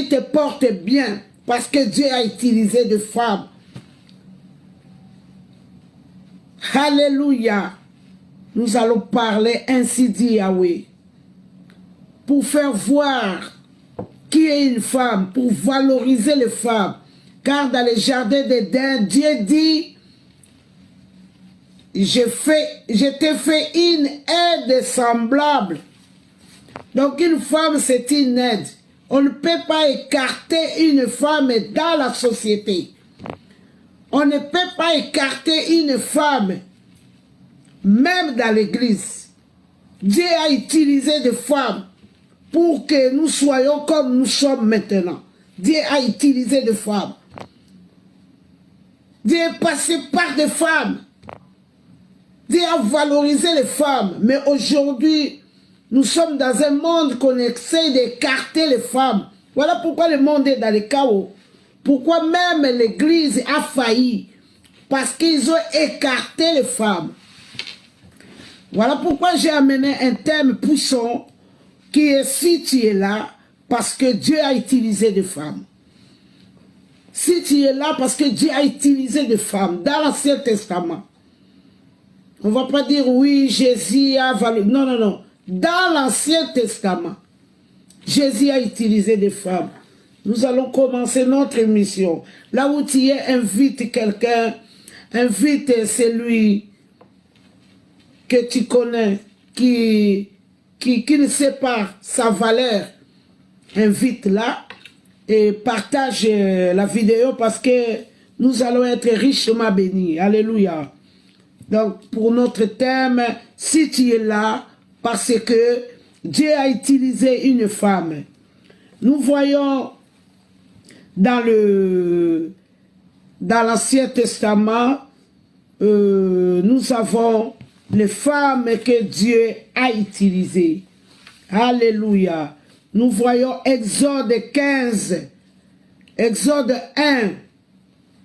te portes bien parce que Dieu a utilisé des femmes. Alléluia. Nous allons parler ainsi dit Yahweh. Pour faire voir qui est une femme, pour valoriser les femmes. Car dans les jardins d'Éden, Dieu dit, je t'ai fait une aide semblable. Donc une femme, c'est une aide. On ne peut pas écarter une femme dans la société. On ne peut pas écarter une femme, même dans l'église. Dieu a utilisé des femmes pour que nous soyons comme nous sommes maintenant. Dieu a utilisé des femmes. Dieu est passé par des femmes. Dieu a valorisé les femmes. Mais aujourd'hui, nous sommes dans un monde qu'on essaie d'écarter les femmes. Voilà pourquoi le monde est dans le chaos. Pourquoi même l'église a failli. Parce qu'ils ont écarté les femmes. Voilà pourquoi j'ai amené un thème puissant qui est si tu es là, parce que Dieu a utilisé des femmes. Si tu es là, parce que Dieu a utilisé des femmes dans l'Ancien Testament. On ne va pas dire oui, Jésus a valorisé. Non, non, non. Dans l'Ancien Testament, Jésus a utilisé des femmes. Nous allons commencer notre émission. Là où tu es, invite quelqu'un, invite celui que tu connais, qui ne sait pas sa valeur, invite-la et partage la vidéo parce que nous allons être richement bénis. Alléluia. Donc, pour notre thème, si tu es là, parce que Dieu a utilisé une femme. Nous voyons dans l'Ancien Testament, nous avons les femmes que Dieu a utilisées. Alléluia. Nous voyons Exode 15, Exode 1.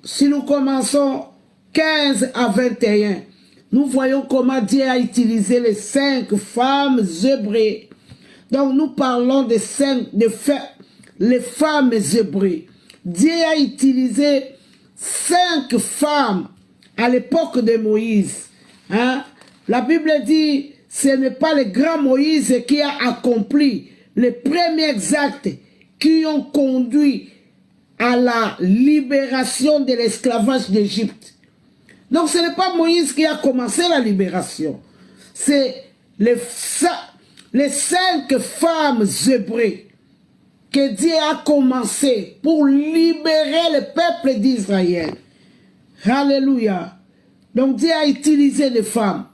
Si nous commençons 15 à 21, nous voyons comment Dieu a utilisé les 5 femmes hébreues. Donc nous parlons des 5, les femmes hébreues. Dieu a utilisé 5 femmes à l'époque de Moïse. Hein? La Bible dit, ce n'est pas le grand Moïse qui a accompli les premiers actes qui ont conduit à la libération de l'esclavage d'Égypte. Donc ce n'est pas Moïse qui a commencé la libération. C'est les 5 femmes hébreues que Dieu a commencé pour libérer le peuple d'Israël. Alléluia. Donc Dieu a utilisé les femmes.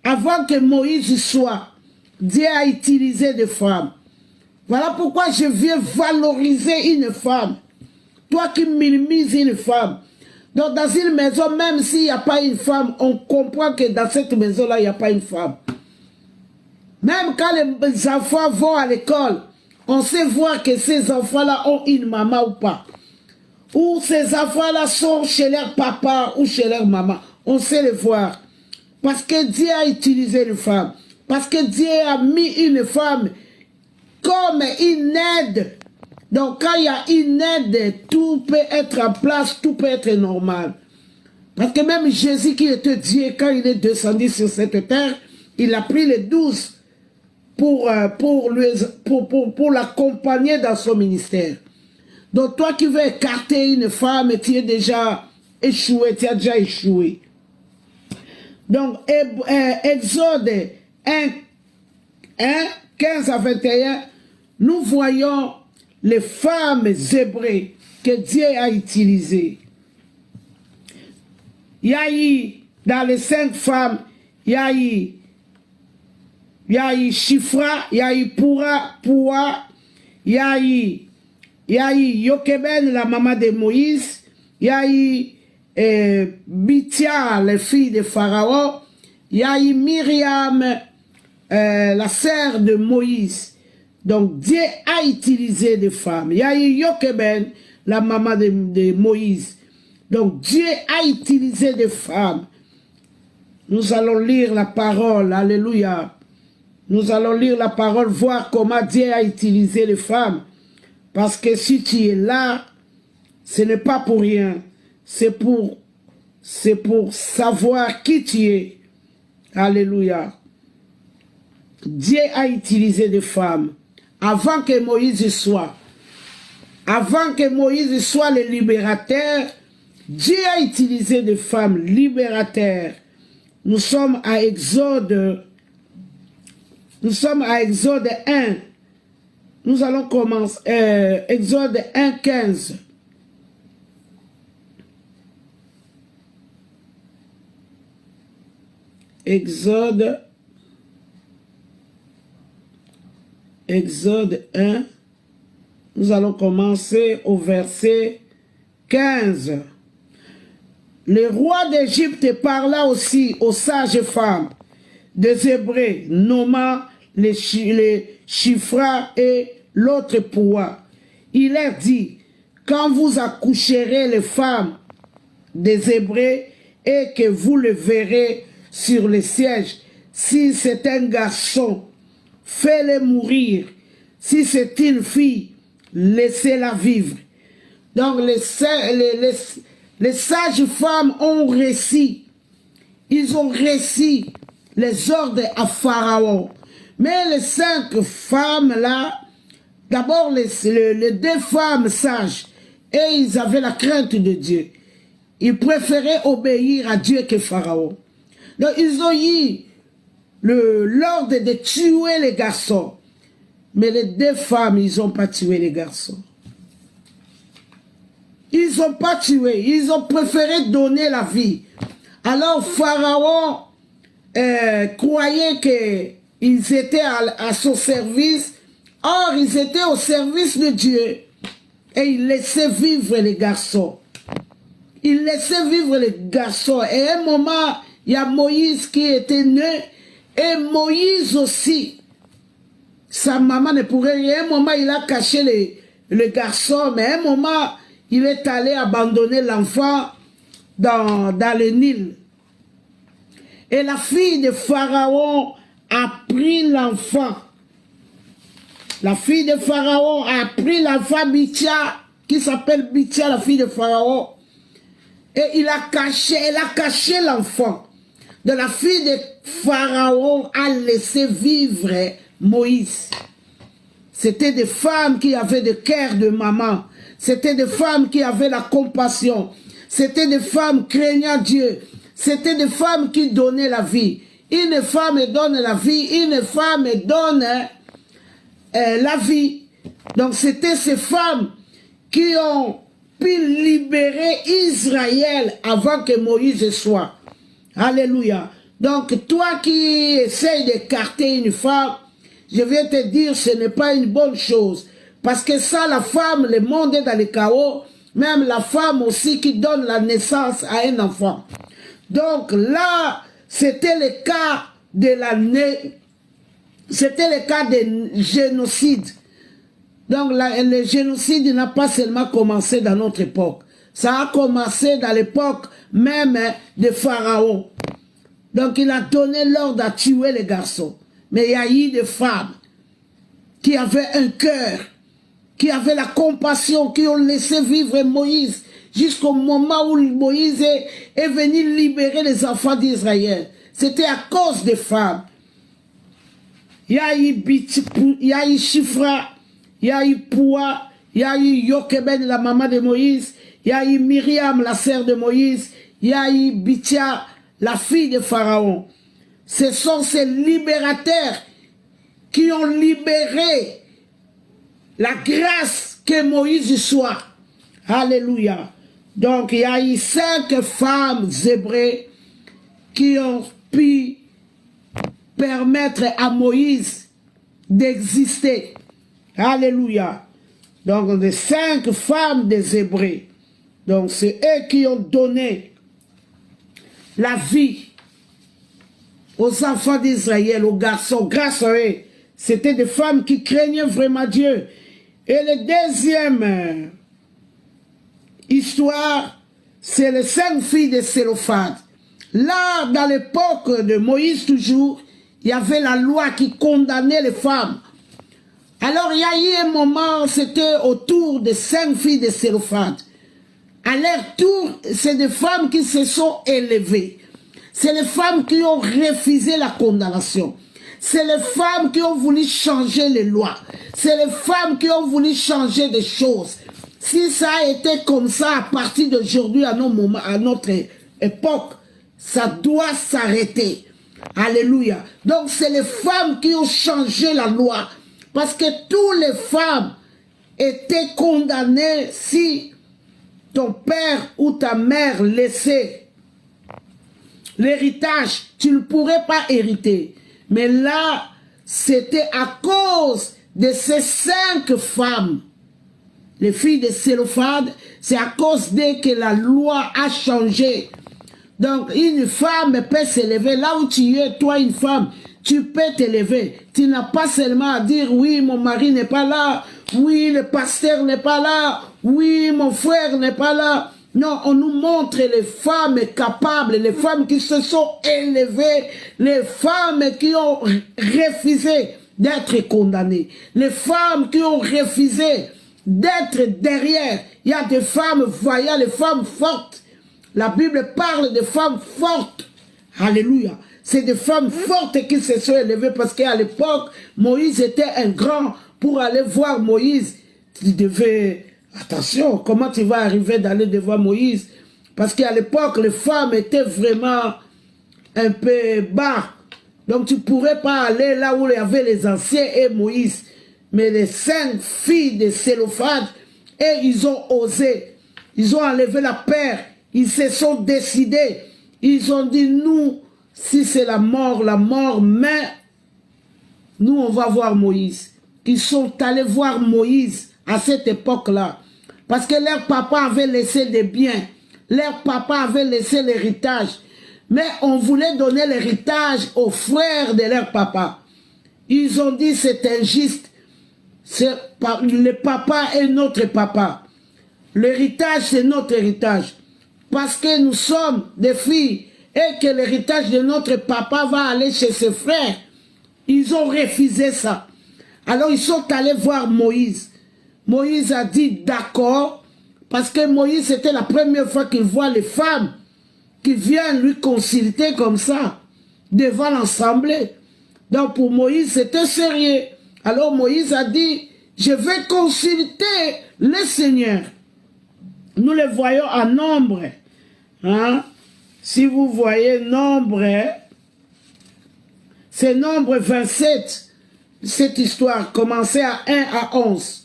Avant que Moïse soit, Dieu a utilisé des femmes. Voilà pourquoi je viens valoriser une femme. Toi qui minimises une femme. Donc dans une maison, même s'il n'y a pas une femme, on comprend que dans cette maison-là, il n'y a pas une femme. Même quand les enfants vont à l'école, on sait voir que ces enfants-là ont une maman ou pas. Ou ces enfants-là sont chez leur papa ou chez leur maman. On sait les voir. Parce que Dieu a utilisé une femme. Parce que Dieu a mis une femme comme une aide. Donc quand il y a une aide, tout peut être en place, tout peut être normal. Parce que même Jésus qui était Dieu, quand il est descendu sur cette terre, il a pris les 12 pour l'accompagner dans son ministère. Donc toi qui veux écarter une femme, tu es déjà échoué, tu as déjà échoué. Donc Exode 1, 15 à 21, nous voyons les femmes hébreues que Dieu a utilisées. Il y a eu, dans les 5 femmes, il y a eu Shifra, il y a eu Pua, il y a eu Yokeben, la maman de Moïse, il y a eu Bithia, la fille de Pharaon, il y a eu Myriam, la sœur de Moïse. Donc Dieu a utilisé des femmes. Il y a eu Yokeben, la maman de Moïse. Donc Dieu a utilisé des femmes. Nous allons lire la parole, alléluia. Nous allons lire la parole, voir comment Dieu a utilisé les femmes. Parce que si tu es là, ce n'est pas pour rien. C'est pour savoir qui tu es. Alléluia. Dieu a utilisé des femmes avant que Moïse soit. Avant que Moïse soit le libérateur, Dieu a utilisé des femmes libérateurs. Nous sommes à Exode 1. Nous allons commencer Exode 1, 15. Exode 1. Nous allons commencer au verset 15. Le roi d'Égypte parla aussi aux sages femmes des Hébreux, nommant les Shifra et l'autre Poua. Il leur dit, quand vous accoucherez les femmes des Hébreux et que vous le verrez sur le siège, si c'est un garçon, faites-le mourir. Si c'est une fille, laissez-la vivre. Donc les sages femmes ont réussi. Ils ont réussi les ordres à Pharaon. Mais les 5 femmes là, d'abord les 2 femmes sages, et ils avaient la crainte de Dieu. Ils préféraient obéir à Dieu que Pharaon. Donc ils ont eu l'ordre de tuer les garçons. Mais les 2 femmes, ils n'ont pas tué les garçons. Ils n'ont pas tué, ils ont préféré donner la vie. Alors Pharaon croyait qu'ils étaient à son service. Or, ils étaient au service de Dieu. Et il laissait vivre les garçons. Il laissait vivre les garçons. Et à un moment, il y a Moïse qui était né. Et Moïse aussi. Sa maman ne pourrait rien. À un moment, il a caché le garçon. Mais à un moment, il est allé abandonner l'enfant dans le Nil. Et la fille de Pharaon a pris l'enfant. La fille de Pharaon a pris l'enfant Bitia, qui s'appelle Bitia, la fille de Pharaon. Et elle a caché l'enfant. De la fille de Pharaon a laissé vivre Moïse. C'était des femmes qui avaient le cœur de maman. C'était des femmes qui avaient la compassion. C'était des femmes craignant Dieu. C'était des femmes qui donnaient la vie. Une femme donne la vie, une femme donne la vie. Donc c'était ces femmes qui ont pu libérer Israël avant que Moïse soit. Alléluia. Donc toi qui essayes d'écarter une femme, je vais te dire ce n'est pas une bonne chose. Parce que ça, la femme, le monde est dans le chaos. Même la femme aussi qui donne la naissance à un enfant. Donc là, c'était le cas de c'était le cas de génocide. Donc le génocide n'a pas seulement commencé dans notre époque. Ça a commencé dans l'époque même de Pharaon. Donc il a donné l'ordre à tuer les garçons. Mais il y a eu des femmes qui avaient un cœur, qui avaient la compassion, qui ont laissé vivre Moïse jusqu'au moment où Moïse est venu libérer les enfants d'Israël. C'était à cause des femmes. Il y a eu Shifra, il y a eu Poua, il y a eu Yokeben, la maman de Moïse, il y a eu Myriam, la sœur de Moïse, il y a eu Bitia, la fille de Pharaon. Ce sont ces libérateurs qui ont libéré la grâce que Moïse soit. Alléluia. Donc il y a eu 5 femmes hébreues qui ont pu permettre à Moïse d'exister. Alléluia. Donc les 5 femmes des Hébreux. Donc c'est eux qui ont donné la vie aux enfants d'Israël, aux garçons. Grâce à eux, c'était des femmes qui craignaient vraiment Dieu. Et le deuxième histoire, c'est les 5 filles de Sélophade. Là, dans l'époque de Moïse toujours, il y avait la loi qui condamnait les femmes Alors, il y a eu un moment, c'était autour de 5 filles de Sélophane. À leur tour, c'est des femmes qui se sont élevées. C'est les femmes qui ont refusé la condamnation. C'est les femmes qui ont voulu changer les lois. C'est les femmes qui ont voulu changer des choses. Si ça a été comme ça à partir d'aujourd'hui, à notre époque, ça doit s'arrêter. Alléluia. Donc c'est les femmes qui ont changé la loi. Parce que toutes les femmes étaient condamnées si ton père ou ta mère laissait l'héritage, tu ne pourrais pas hériter. Mais là, c'était à cause de ces 5 femmes, les filles de Sélophane, c'est à cause d'elles que la loi a changé. Donc, une femme peut s'élever. Là où tu es, toi, une femme, tu peux t'élever. Tu n'as pas seulement à dire, oui, mon mari n'est pas là, oui, le pasteur n'est pas là, oui, mon frère n'est pas là. Non, on nous montre les femmes capables, les femmes qui se sont élevées, les femmes qui ont refusé d'être condamnées, les femmes qui ont refusé d'être derrière. Il y a des femmes voyantes, les femmes fortes. La Bible parle de femmes fortes. Alléluia. C'est des femmes fortes qui se sont élevées parce qu'à l'époque, Moïse était un grand. Pour aller voir Moïse, tu devais... Attention, comment tu vas arriver d'aller devant Moïse? Parce qu'à l'époque, les femmes étaient vraiment un peu bas. Donc tu ne pourrais pas aller là où il y avait les anciens et Moïse. Mais les 5 filles de Sélophane, et ils ont osé. Ils ont enlevé la paire. Ils se sont décidés. Ils ont dit, nous, si c'est la mort, mais nous, on va voir Moïse. Ils sont allés voir Moïse à cette époque-là. Parce que leur papa avait laissé des biens. Leur papa avait laissé l'héritage. Mais on voulait donner l'héritage aux frères de leur papa. Ils ont dit c'est injuste. Le papa est notre papa. L'héritage, c'est notre héritage. Parce que nous sommes des filles et que l'héritage de notre papa va aller chez ses frères. Ils ont refusé ça. Alors ils sont allés voir Moïse. Moïse a dit d'accord, parce que Moïse, c'était la première fois qu'il voit les femmes qui viennent lui consulter comme ça, devant l'assemblée. Donc pour Moïse, c'était sérieux. Alors Moïse a dit, je vais consulter le Seigneur. Nous les voyons en nombre. Hein? Si vous voyez nombre, c'est nombre 27. Cette histoire commençait à 1 à 11.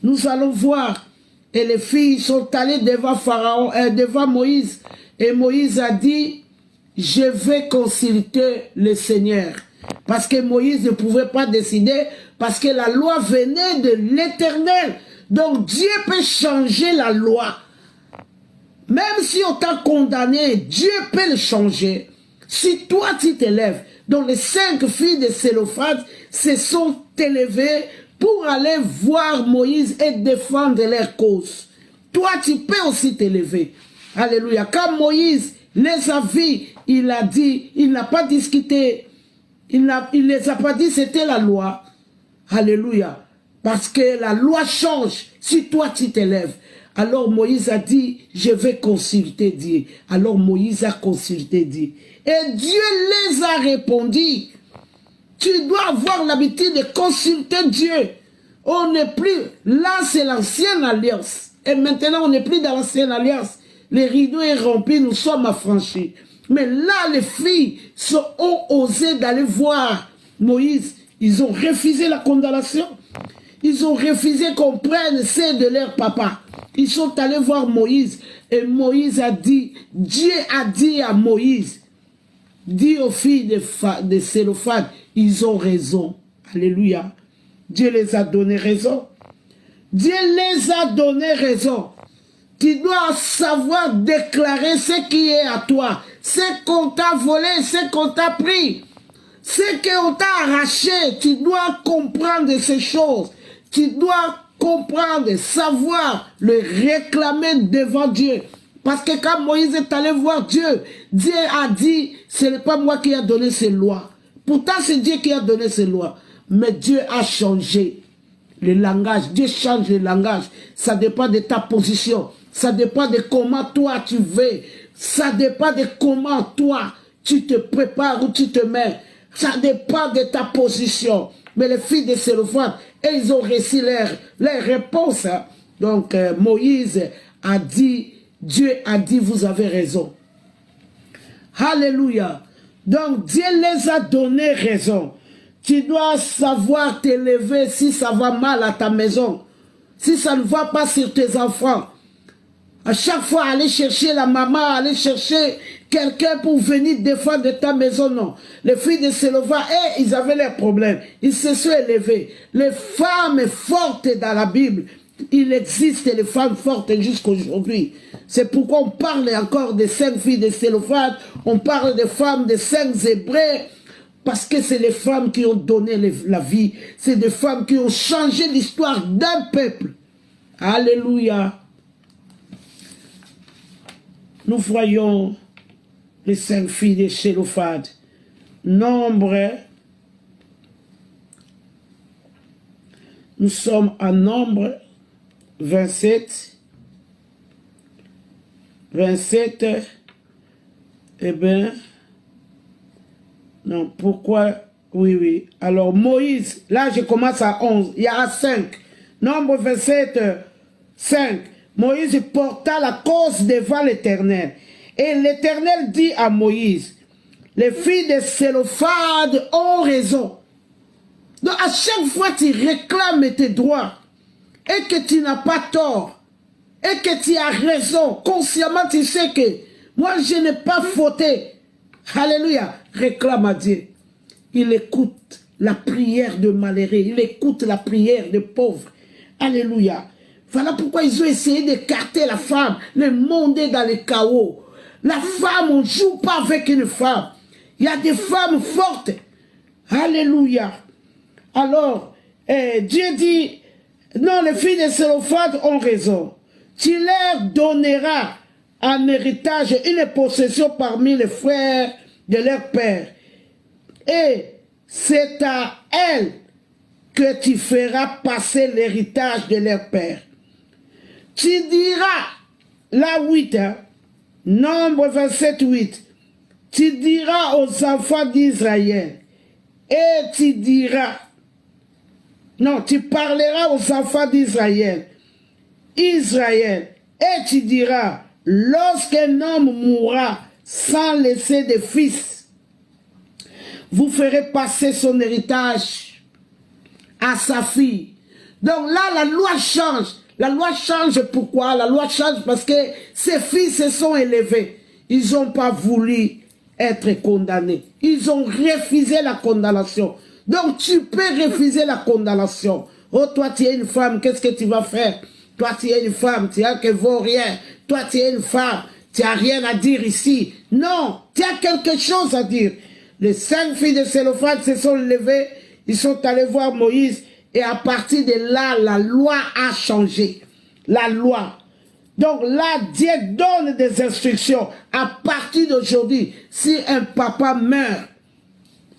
Nous allons voir. Et les filles sont allées devant Pharaon, devant Moïse. Et Moïse a dit, je vais consulter le Seigneur. Parce que Moïse ne pouvait pas décider, parce que la loi venait de l'Éternel. Donc Dieu peut changer la loi. Même si on t'a condamné, Dieu peut le changer. Si toi tu t'élèves, donc les 5 filles de Sélophane se sont élevées pour aller voir Moïse et défendre leur cause. Toi, tu peux aussi t'élever. Alléluia. Quand Moïse les a vus, il a dit, il n'a pas discuté, il les a pas dit c'était la loi. Alléluia. Parce que la loi change si toi tu t'élèves. Alors Moïse a dit, je vais consulter Dieu. Alors Moïse a consulté Dieu. Et Dieu les a répondu. Tu dois avoir l'habitude de consulter Dieu. On n'est plus... Là, c'est l'ancienne alliance. Et maintenant, on n'est plus dans l'ancienne alliance. Le rideau est rempli, nous sommes affranchis. Mais là, les filles ont osé d'aller voir Moïse. Ils ont refusé la condamnation. Ils ont refusé qu'on prenne celle de leur papa. Ils sont allés voir Moïse. Et Moïse a dit, Dieu a dit à Moïse, dit aux filles de Sélophane, ils ont raison. Alléluia. Dieu les a donné raison. Dieu les a donné raison. Tu dois savoir déclarer ce qui est à toi. Ce qu'on t'a volé, ce qu'on t'a pris. Ce qu'on t'a arraché. Tu dois comprendre ces choses. Tu dois comprendre, savoir, le réclamer devant Dieu. Parce que quand Moïse est allé voir Dieu, Dieu a dit, ce n'est pas moi qui ai donné ces lois. Pourtant, c'est Dieu qui a donné ces lois. Mais Dieu a changé. le langage. Dieu change le langage. Ça dépend de ta position. Ça dépend de comment toi tu veux. Ça dépend de comment toi tu te prépares ou tu te mets. Ça dépend de ta position. Mais les filles de Sélophane, ils ont réussi leur réponse. Hein. Donc Moïse a dit, Dieu a dit, vous avez raison. Alléluia. Donc Dieu les a donné raison. Tu dois savoir t'élever si ça va mal à ta maison. Si ça ne va pas sur tes enfants. À chaque fois, aller chercher la maman, aller chercher quelqu'un pour venir défendre ta maison, non. Les filles de Sélophane, ils avaient leurs problèmes. Ils se sont élevés. Les femmes fortes dans la Bible, il existe les femmes fortes jusqu'à aujourd'hui. C'est pourquoi on parle encore des 5 filles de Sélophane, on parle des femmes des 5 Hébreux, parce que c'est les femmes qui ont donné la vie. C'est des femmes qui ont changé l'histoire d'un peuple. Alléluia. Nous voyons les 5 filles de Sélophane. Nombre. Nous sommes en Nombre 27. 27. Eh bien. Non, pourquoi? Oui. Alors Moïse, là je commence à 11. Il y a 5. Nombre 27, 5. Moïse porta la cause devant l'Éternel. Et l'Éternel dit à Moïse, les filles de Sélophane ont raison. Donc à chaque fois tu réclames tes droits et que tu n'as pas tort et que tu as raison, consciemment tu sais que moi je n'ai pas fauté. Alléluia, réclame à Dieu. Il écoute la prière de malheureux, il écoute la prière de pauvres. Alléluia. Voilà pourquoi ils ont essayé d'écarter la femme, le monde est dans le chaos. La femme, on ne joue pas avec une femme. Il y a des femmes fortes. Alléluia. Alors, Dieu dit, non, les filles de Sélophane ont raison. Tu leur donneras en héritage une possession parmi les frères de leur père. Et c'est à elles que tu feras passer l'héritage de leur père. Tu diras, la 8, hein, Nombre 27, 8, tu diras aux enfants d'Israël, et tu diras, non, tu parleras aux enfants d'Israël, Israël, et tu diras, lorsqu'un homme mourra sans laisser de fils, vous ferez passer son héritage à sa fille. Donc là, la loi change. La loi change pourquoi? La loi change parce que ces filles se sont élevées. Ils n'ont pas voulu être condamnés. Ils ont refusé la condamnation. Donc tu peux refuser la condamnation. Oh, toi tu es une femme, qu'est-ce que tu vas faire? Toi tu es une femme, tu as que vaut rien. Toi tu es une femme, tu n'as rien à dire ici. Non, tu as quelque chose à dire. Les 5 filles de Sélophane se sont levées, ils sont allés voir Moïse. Et à partir de là, la loi a changé. La loi. Donc là, Dieu donne des instructions. À partir d'aujourd'hui, si un papa meurt,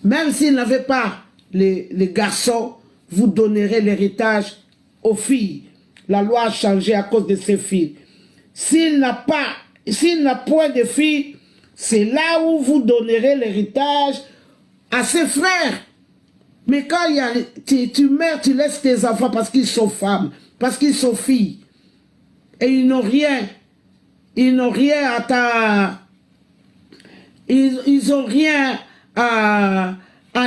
même s'il n'avait pas les garçons, vous donnerez l'héritage aux filles. La loi a changé à cause de ses filles. S'il n'a point de filles, c'est là où vous donnerez l'héritage à ses frères. Mais quand tu meurs, tu laisses tes enfants parce qu'ils sont femmes, parce qu'ils sont filles. Et ils n'ont rien. Ils n'ont rien à ils ont rien à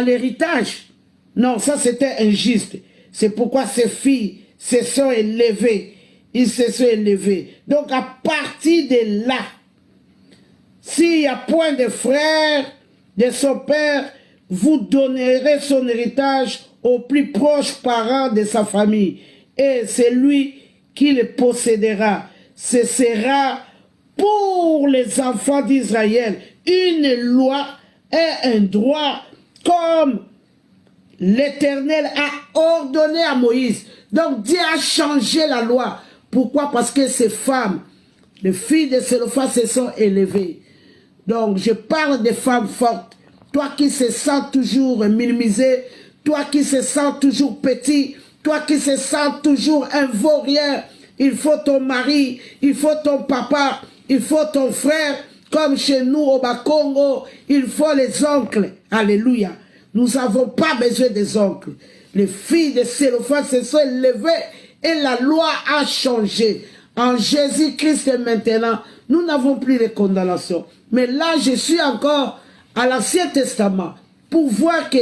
l'héritage. Non, ça c'était injuste. C'est pourquoi ces filles se sont élevées. Ils se sont élevés. Donc à partir de là, s'il n'y a point de frère de son père, vous donnerez son héritage aux plus proches parents de sa famille. Et c'est lui qui le possédera. Ce sera pour les enfants d'Israël une loi et un droit comme l'Éternel a ordonné à Moïse. Donc Dieu a changé la loi. Pourquoi? Parce que ces femmes, les filles de Sélophane se sont élevées. Donc je parle des femmes fortes. Toi qui se sens toujours minimisé, toi qui se sens toujours petit, Toi qui se sens toujours un vaurien, il faut ton mari, il faut ton papa, il faut ton frère, comme chez nous au Bas-Congo, il faut les oncles. Alléluia. Nous n'avons pas besoin des oncles. Les filles de Sélophane se sont élevées et la loi a changé. En Jésus-Christ maintenant, nous n'avons plus de condamnation. Mais là, je suis encore à l'Ancien Testament pour voir que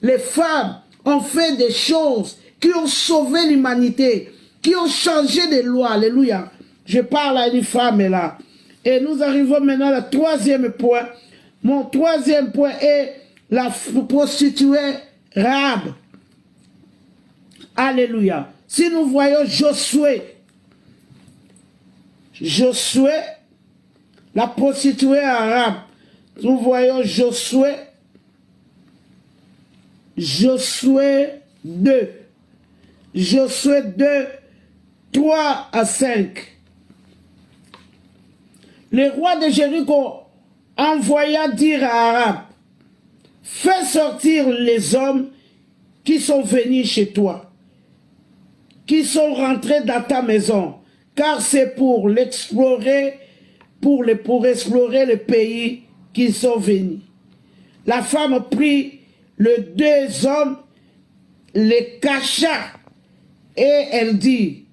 les femmes ont fait des choses qui ont sauvé l'humanité, qui ont changé des lois. Alléluia. Je parle à une femme là. Et nous arrivons maintenant au troisième point. Mon troisième point est la prostituée Rahab. Alléluia. Si nous voyons Josué, la prostituée arabe, nous voyons Josué 2, Josué 2, 3 à 5. Le roi de Jéricho envoya dire à Arabe, fais sortir les hommes qui sont venus chez toi, qui sont rentrés dans ta maison, car c'est pour l'explorer, pour explorer le pays qu'ils sont venus. La femme prit les deux hommes, les cacha, et elle dit,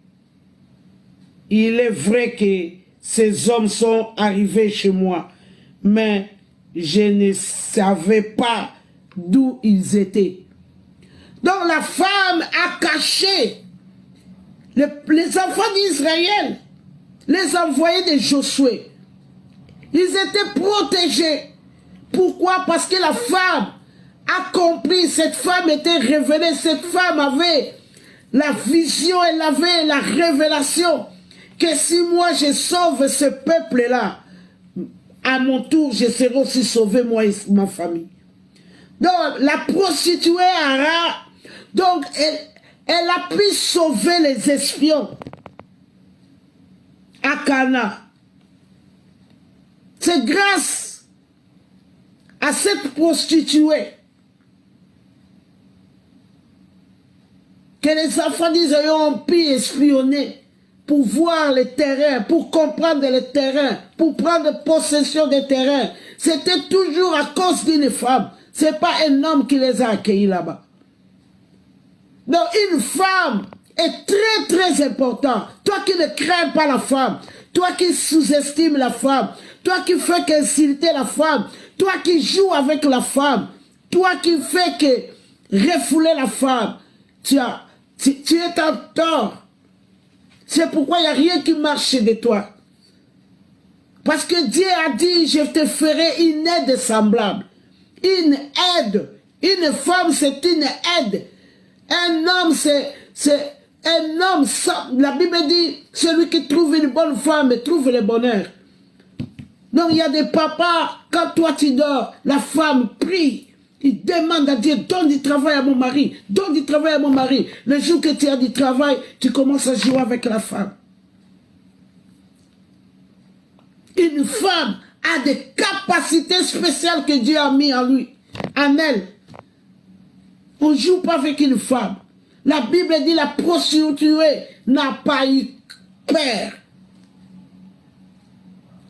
il est vrai que ces hommes sont arrivés chez moi, mais je ne savais pas d'où ils étaient. Donc la femme a caché les enfants d'Israël, les envoyés de Josué. Ils étaient protégés. Pourquoi? Parce que la femme a compris, cette femme était révélée, cette femme avait la vision, elle avait la révélation que si moi je sauve ce peuple-là, à mon tour, je serai aussi sauvé, moi et ma famille. Donc, la prostituée arabe, donc, elle a pu sauver les espions à Cana. C'est grâce à cette prostituée que les enfants d'Israël ont pu espionner pour voir les terrains, pour comprendre les terrains, pour prendre possession des terrains. C'était toujours à cause d'une femme. Ce n'est pas un homme qui les a accueillis là-bas. Donc une femme est très très importante. Toi qui ne crains pas la femme, toi qui sous-estimes la femme, toi qui fais qu'insulter la femme, toi qui joues avec la femme, toi qui fais que refouler la femme, tu es en tort. C'est pourquoi il n'y a rien qui marche de toi. Parce que Dieu a dit, je te ferai une aide semblable. Une aide. Une femme, c'est une aide. Un homme, c'est un homme. La Bible dit, celui qui trouve une bonne femme trouve le bonheur. Donc il y a des papas, quand toi tu dors, la femme prie. Il demande à Dieu, donne du travail à mon mari, donne du travail à mon mari. Le jour que tu as du travail, tu commences à jouer avec la femme. Une femme a des capacités spéciales que Dieu a mis en lui, en elle. On ne joue pas avec une femme. La Bible dit la prostituée n'a pas eu peur.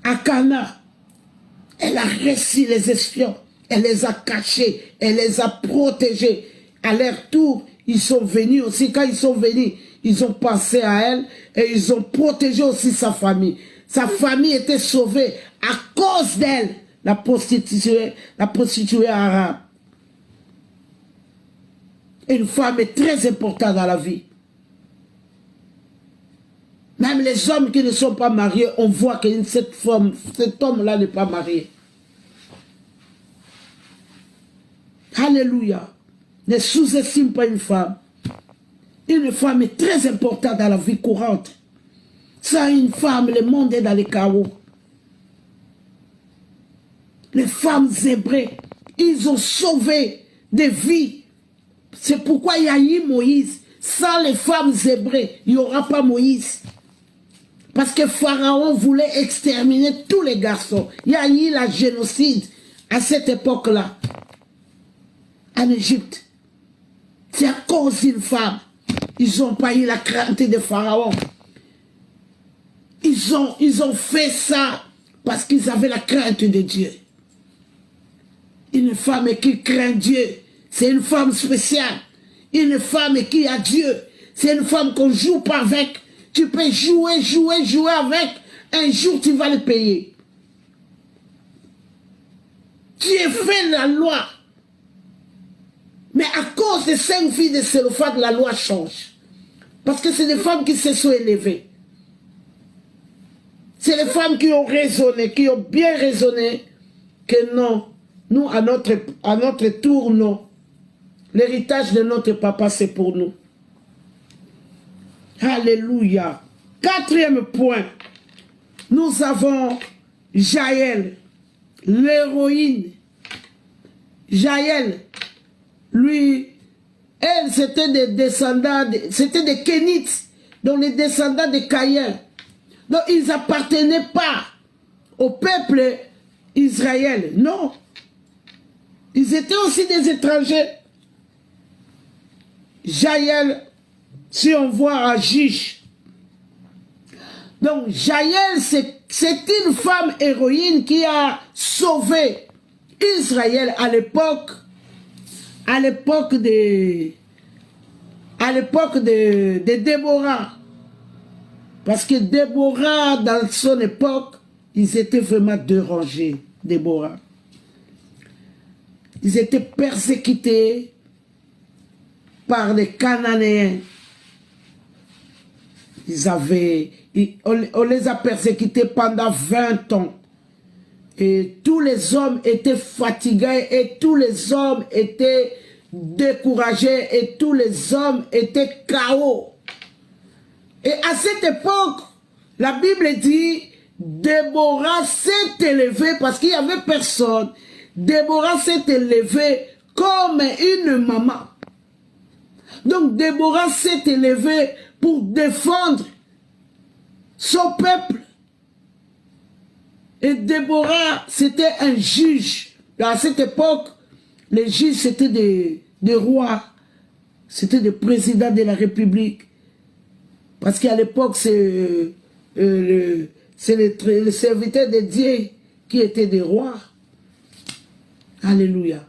À Cana, elle a reçu les espions. Elle les a cachés, elle les a protégés. À leur tour, ils sont venus aussi. Quand ils sont venus, ils ont pensé à elle et ils ont protégé aussi sa famille. Sa famille était sauvée à cause d'elle, la prostituée arabe. Une femme est très importante dans la vie. Même les hommes qui ne sont pas mariés, on voit que cet homme-là n'est pas marié. Alléluia. Ne sous-estime pas une femme. Une femme est très importante dans la vie courante. Sans une femme, le monde est dans les chaos. Les femmes zébrées, ils ont sauvé des vies. C'est pourquoi il y a eu Moïse. Sans les femmes zébrées, il n'y aura pas Moïse. Parce que Pharaon voulait exterminer tous les garçons. Il y a eu la génocide à cette époque-là. En Égypte. C'est à cause d'une femme. Ils n'ont pas eu la crainte de Pharaon. Ils ont fait ça parce qu'ils avaient la crainte de Dieu. Une femme qui craint Dieu, c'est une femme spéciale. Une femme qui a Dieu, c'est une femme qu'on ne joue pas avec. Tu peux jouer avec. Un jour, tu vas le payer. Dieu fait la loi. Mais à cause des 5 filles de Sélophate, la loi change. Parce que c'est des femmes qui se sont élevées. C'est les femmes qui ont raisonné, qui ont bien raisonné, que non, nous, à notre tour, non. L'héritage de notre papa, c'est pour nous. Alléluia. 4e point. Nous avons Jaël, l'héroïne. Jaël, lui, elle, c'était des descendants, c'était des Kénites, donc les descendants de Caïn. Donc, ils n'appartenaient pas au peuple Israël, non. Ils étaient aussi des étrangers. Jaël, si on voit à Jish. Donc, Jaël, c'est une femme héroïne qui a sauvé Israël à l'époque de Déborah. Parce que Déborah, dans son époque, ils étaient vraiment dérangés, Déborah. Ils étaient persécutés par les Cananéens. On les a persécutés pendant 20 ans. Et tous les hommes étaient fatigués et tous les hommes étaient découragés et tous les hommes étaient KO. Et à cette époque, la Bible dit, Déborah s'est élevée parce qu'il n'y avait personne. Déborah s'est élevée comme une maman. Donc Déborah s'est élevée pour défendre son peuple. Et Déborah, c'était un juge. À cette époque, les juges, c'était des rois. C'était des présidents de la République. Parce qu'à l'époque, c'est le serviteur de Dieu qui étaient des rois. Alléluia.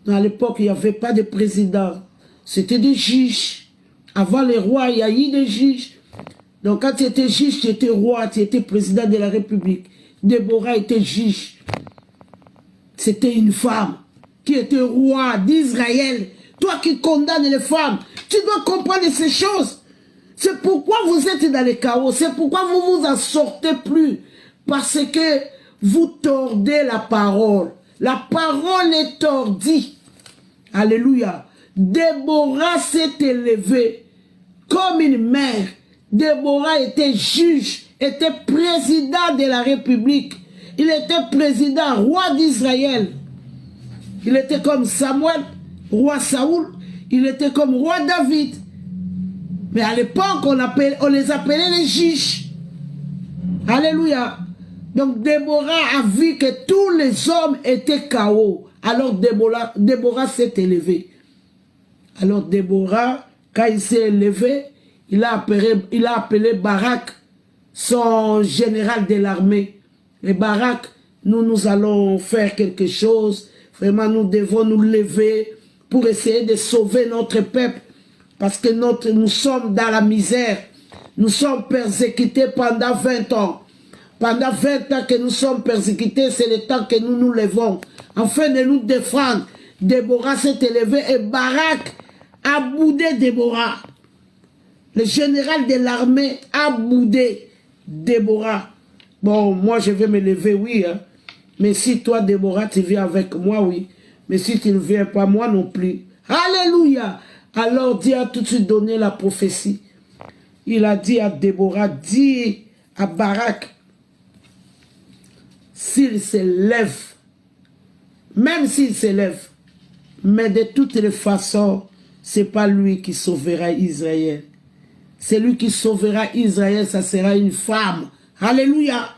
À l'époque, il n'y avait pas de président. C'était des juges. Avant les rois, il y a eu des juges. Donc quand tu étais juge, tu étais roi, tu étais président de la République. Déborah était juge. C'était une femme qui était roi d'Israël. Toi qui condamnes les femmes, tu dois comprendre ces choses. C'est pourquoi vous êtes dans les chaos. C'est pourquoi vous vous en sortez plus. Parce que vous tordez la parole. La parole est tordie. Alléluia. Déborah s'est élevée comme une mère. Déborah était juge, était président de la République. Il était président, roi d'Israël. Il était comme Samuel, roi Saoul. Il était comme roi David. Mais à l'époque, on les appelait les juges. Alléluia. Donc Déborah a vu que tous les hommes étaient KO. Alors Déborah s'est élevée. Alors Déborah, quand il s'est élevé, il a appelé Barak, son général de l'armée. Et Barak, nous allons faire quelque chose. Vraiment, nous devons nous lever pour essayer de sauver notre peuple. Parce que nous sommes dans la misère. Nous sommes persécutés pendant 20 ans. Pendant 20 ans que nous sommes persécutés, c'est le temps que nous nous levons. Afin de nous défendre, Déborah s'est élevé et Barak a boudé Déborah. Le général de l'armée a boudé Déborah. Bon, moi je vais me lever, oui. Hein. Mais si toi, Déborah, tu viens avec moi, oui. Mais si tu ne viens pas, moi non plus. Alléluia. Alors Dieu a tout de suite donné la prophétie. Il a dit à Déborah, dis à Barak, s'il se lève, même s'il se lève, mais de toutes les façons, ce n'est pas lui qui sauvera Israël. C'est lui qui sauvera Israël, ça sera une femme. Alléluia.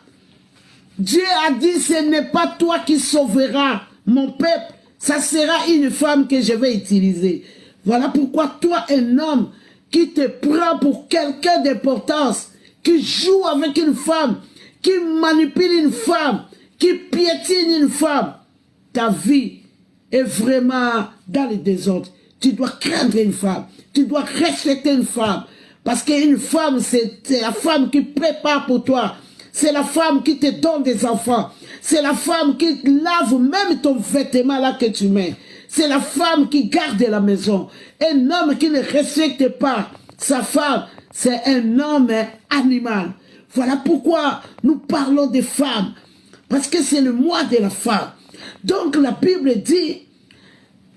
Dieu a dit, ce n'est pas toi qui sauveras mon peuple, ça sera une femme que je vais utiliser. Voilà pourquoi toi, un homme, qui te prend pour quelqu'un d'importance, qui joue avec une femme, qui manipule une femme, qui piétine une femme, ta vie est vraiment dans le désordre. Tu dois craindre une femme, tu dois respecter une femme, parce qu'une femme, c'est la femme qui prépare pour toi, c'est la femme qui te donne des enfants, c'est la femme qui lave même ton vêtement là que tu mets, c'est la femme qui garde la maison. Un homme qui ne respecte pas sa femme, c'est un homme animal. Voilà pourquoi nous parlons des femmes, parce que c'est le mois de la femme. Donc la Bible dit,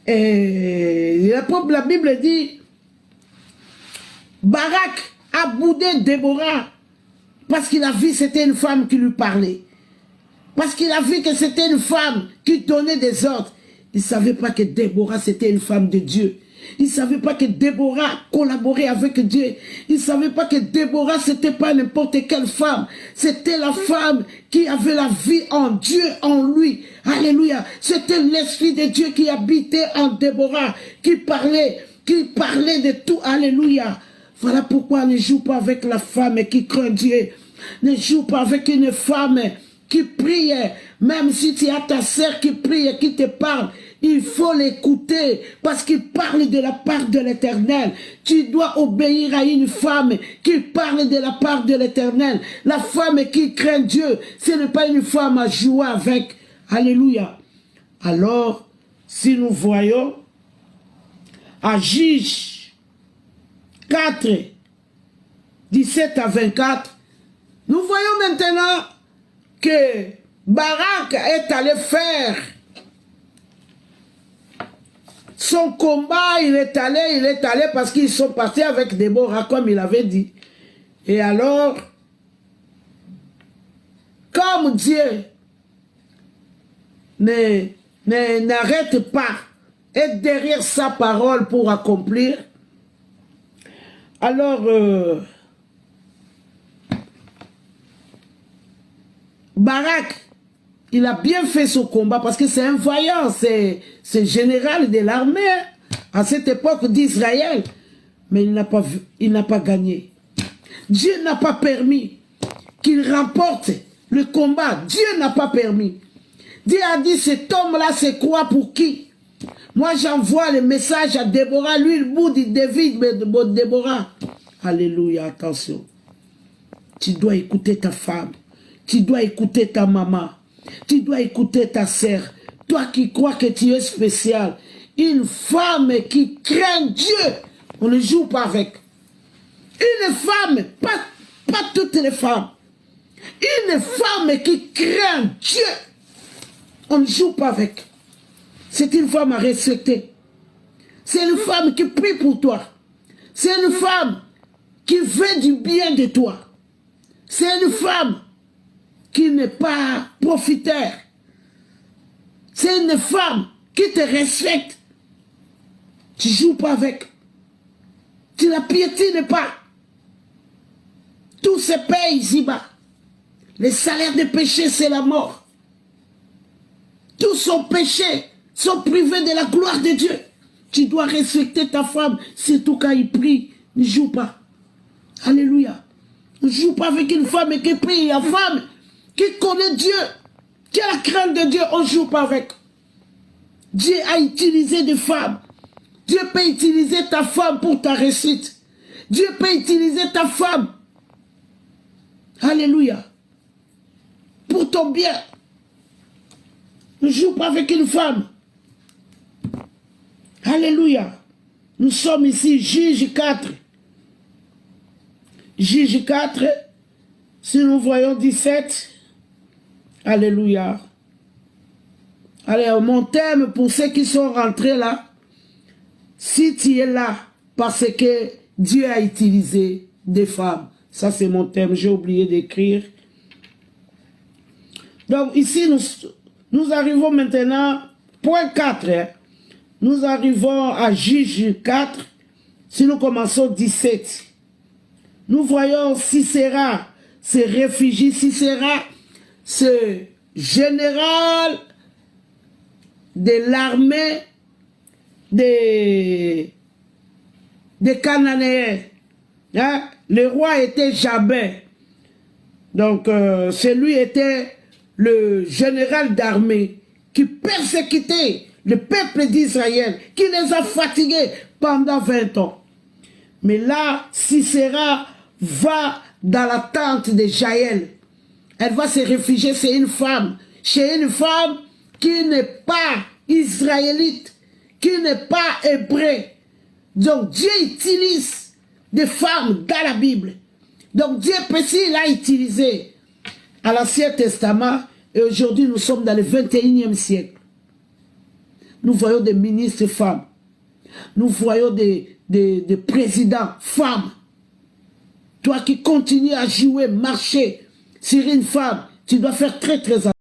la Bible dit, Barak a boudé Déborah, parce qu'il a vu que c'était une femme qui lui parlait. Parce qu'il a vu que c'était une femme qui donnait des ordres. Il ne savait pas que Déborah, c'était une femme de Dieu. Il ne savait pas que Déborah collaborait avec Dieu. Il ne savait pas que Déborah, ce n'était pas n'importe quelle femme. C'était la femme qui avait la vie en Dieu, en lui. Alléluia. C'était l'Esprit de Dieu qui habitait en Déborah, qui parlait de tout. Alléluia. Voilà pourquoi ne joue pas avec la femme qui craint Dieu. Ne joue pas avec une femme qui prie, même si tu as ta sœur qui prie et qui te parle, il faut l'écouter parce qu'il parle de la part de l'Éternel. Tu dois obéir à une femme qui parle de la part de l'Éternel. La femme qui craint Dieu, ce n'est pas une femme à jouer avec. Alléluia. Alors, si nous voyons à Juge 4, 17 à 24, nous voyons maintenant que Barak est allé faire son combat, il est allé parce qu'ils sont partis avec Déborah comme il avait dit. Et alors, comme Dieu n'arrête pas, est derrière sa parole pour accomplir, alors Barak, il a bien fait son combat parce que c'est un vaillant, c'est général de l'armée à cette époque d'Israël. Mais il n'a pas gagné. Dieu n'a pas permis qu'il remporte le combat. Dieu n'a pas permis. Dieu a dit, cet homme-là, c'est quoi pour qui? Moi, j'envoie le message à Déborah. Lui, il bout de David, mais de Déborah. Alléluia, attention. Tu dois écouter ta femme. Tu dois écouter ta maman. Tu dois écouter ta sœur. Toi qui crois que tu es spécial. Une femme qui craint Dieu. On ne joue pas avec. Une femme, pas toutes les femmes. Une femme qui craint Dieu. On ne joue pas avec. C'est une femme à respecter. C'est une femme qui prie pour toi. C'est une femme qui veut du bien de toi. C'est une femme qui n'est pas profiteur. C'est une femme qui te respecte. Tu ne joues pas avec. Tu la piétines pas. Tout se paye ici-bas. Le salaire de péché, c'est la mort. Tous sont péchés, sont privés de la gloire de Dieu. Tu dois respecter ta femme, surtout quand il prie. Ne joue pas. Alléluia. Ne joue pas avec une femme qui prie, une femme qui connaît Dieu, qui a la crainte de Dieu, on ne joue pas avec. Dieu a utilisé des femmes. Dieu peut utiliser ta femme pour ta réussite. Dieu peut utiliser ta femme. Alléluia. Pour ton bien. Ne joue pas avec une femme. Alléluia. Nous sommes ici, Juge 4. Juge 4, si nous voyons 17. Alléluia. Allez, mon thème pour ceux qui sont rentrés là, si tu es là parce que Dieu a utilisé des femmes, ça c'est mon thème, j'ai oublié d'écrire. Donc ici, nous arrivons maintenant, point 4, hein. Nous arrivons à Juge 4, si nous commençons 17. Nous voyons Sisera se réfugie, Sisera, ce général de l'armée de des Cananéens. Hein? Le roi était Jabin. Donc, celui était le général d'armée qui persécutait le peuple d'Israël, qui les a fatigués pendant 20 ans. Mais là, Sisera va dans la tente de Jaël. Elle va se réfugier chez une femme qui n'est pas israélite, qui n'est pas hébreu. Donc Dieu utilise des femmes dans la Bible. Donc Dieu précis, il a utilisé à l'Ancien Testament, et aujourd'hui nous sommes dans le 21e siècle. Nous voyons des ministres femmes. Nous voyons des présidents femmes. Toi qui continues à jouer, marcher sur une femme, tu dois faire très très attention.